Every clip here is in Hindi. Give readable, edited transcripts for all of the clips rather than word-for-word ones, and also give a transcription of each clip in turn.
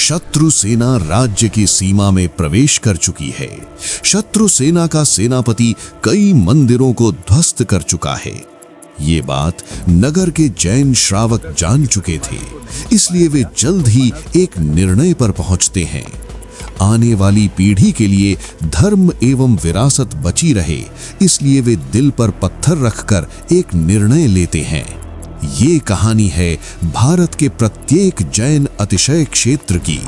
शत्रु सेना राज्य की सीमा में प्रवेश कर चुकी है। शत्रु सेना का सेनापति कई मंदिरों को ध्वस्त कर चुका है। ये बात नगर के जैन श्रावक जान चुके थे, इसलिए वे जल्द ही एक निर्णय पर पहुंचते हैं। आने वाली पीढ़ी के लिए धर्म एवं विरासत बची रहे, इसलिए वे दिल पर पत्थर रखकर एक निर्णय लेते हैं। ये कहानी है भारत के प्रत्येक जैन अतिशय क्षेत्र की।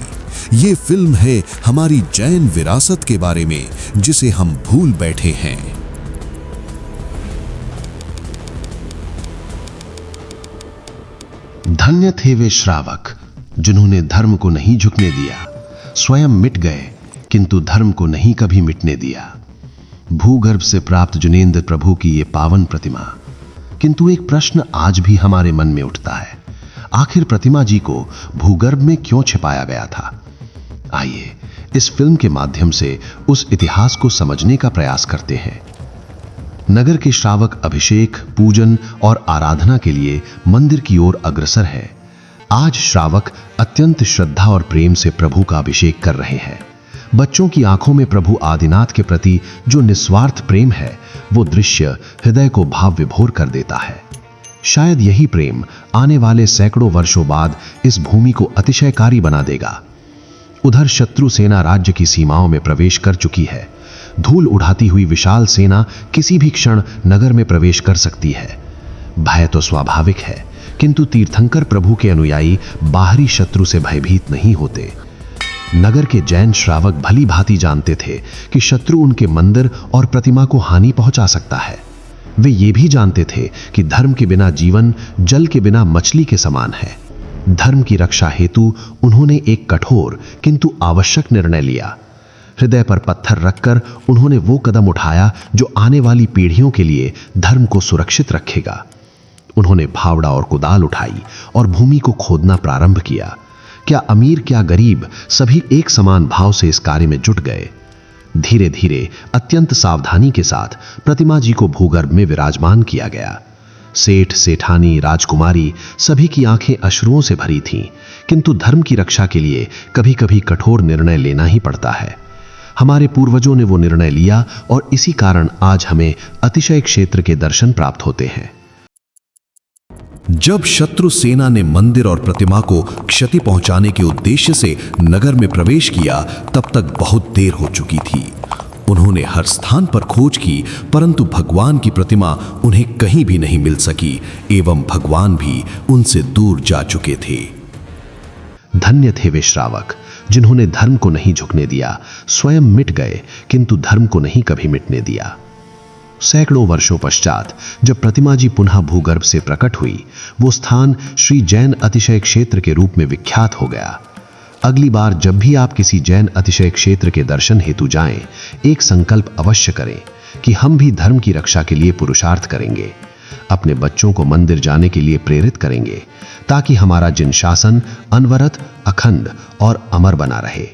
ये फिल्म है हमारी जैन विरासत के बारे में, जिसे हम भूल बैठे हैं। धन्य थे वे श्रावक जिन्होंने धर्म को नहीं झुकने दिया। स्वयं मिट गए किंतु धर्म को नहीं कभी मिटने दिया। भूगर्भ से प्राप्त जुनेंद्र प्रभु की ये पावन प्रतिमा। किंतु एक प्रश्न आज भी हमारे मन में उठता है, आखिर प्रतिमा जी को भूगर्भ में क्यों छिपाया गया था? आइए इस फिल्म के माध्यम से उस इतिहास को समझने का प्रयास करते हैं। नगर के श्रावक अभिषेक, पूजन और आराधना के लिए मंदिर की ओर अग्रसर है। आज श्रावक अत्यंत श्रद्धा और प्रेम से प्रभु का अभिषेक कर रहे हैं। बच्चों की आंखों में प्रभु आदिनाथ के प्रति जो निस्वार्थ प्रेम है, वो दृश्य हृदय को भाव विभोर कर देता है। शायद यही प्रेम आने वाले सैकड़ों वर्षों बाद इस भूमि को अतिशयकारी बना देगा। उधर शत्रु सेना राज्य की सीमाओं में प्रवेश कर चुकी है। धूल उड़ाती हुई विशाल सेना किसी भी क्षण नगर में प्रवेश कर सकती है। भय तो स्वाभाविक है, किंतु तीर्थंकर प्रभु के अनुयायी बाहरी शत्रु से भयभीत नहीं होते। नगर के जैन श्रावक भली भांति जानते थे कि शत्रु उनके मंदिर और प्रतिमा को हानि पहुंचा सकता है। वे ये भी जानते थे कि धर्म के बिना जीवन जल के बिना मछली के समान है। धर्म की रक्षा हेतु उन्होंने एक कठोर किंतु आवश्यक निर्णय लिया। हृदय पर पत्थर रखकर उन्होंने वो कदम उठाया जो आने वाली पीढ़ियों के लिए धर्म को सुरक्षित रखेगा। उन्होंने फावड़ा और कुदाल उठाई और भूमि को खोदना प्रारंभ किया। क्या अमीर क्या गरीब, सभी एक समान भाव से इस कार्य में जुट गए। धीरे धीरे अत्यंत सावधानी के साथ प्रतिमा जी को भूगर्भ में विराजमान किया गया। सेठ, सेठानी, राजकुमारी सभी की आंखें अश्रुओं से भरी थीं, किंतु धर्म की रक्षा के लिए कभी कभी कठोर निर्णय लेना ही पड़ता है। हमारे पूर्वजों ने वो निर्णय लिया और इसी कारण आज हमें अतिशय क्षेत्र के दर्शन प्राप्त होते हैं। जब शत्रु सेना ने मंदिर और प्रतिमा को क्षति पहुंचाने के उद्देश्य से नगर में प्रवेश किया, तब तक बहुत देर हो चुकी थी। उन्होंने हर स्थान पर खोज की, परंतु भगवान की प्रतिमा उन्हें कहीं भी नहीं मिल सकी एवं भगवान भी उनसे दूर जा चुके थे। धन्य थे वे श्रावक जिन्होंने धर्म को नहीं झुकने दिया। स्वयं मिट गए किंतु धर्म को नहीं कभी मिटने दिया। सैकड़ों वर्षों पश्चात जब प्रतिमा जी पुनः भूगर्भ से प्रकट हुई, वो स्थान श्री जैन अतिशय क्षेत्र के रूप में विख्यात हो गया। अगली बार जब भी आप किसी जैन अतिशय क्षेत्र के दर्शन हेतु जाएं, एक संकल्प अवश्य करें कि हम भी धर्म की रक्षा के लिए पुरुषार्थ करेंगे। अपने बच्चों को मंदिर जाने के लिए प्रेरित करेंगे, ताकि हमारा जिन शासन अनवरत, अखंड और अमर बना रहे।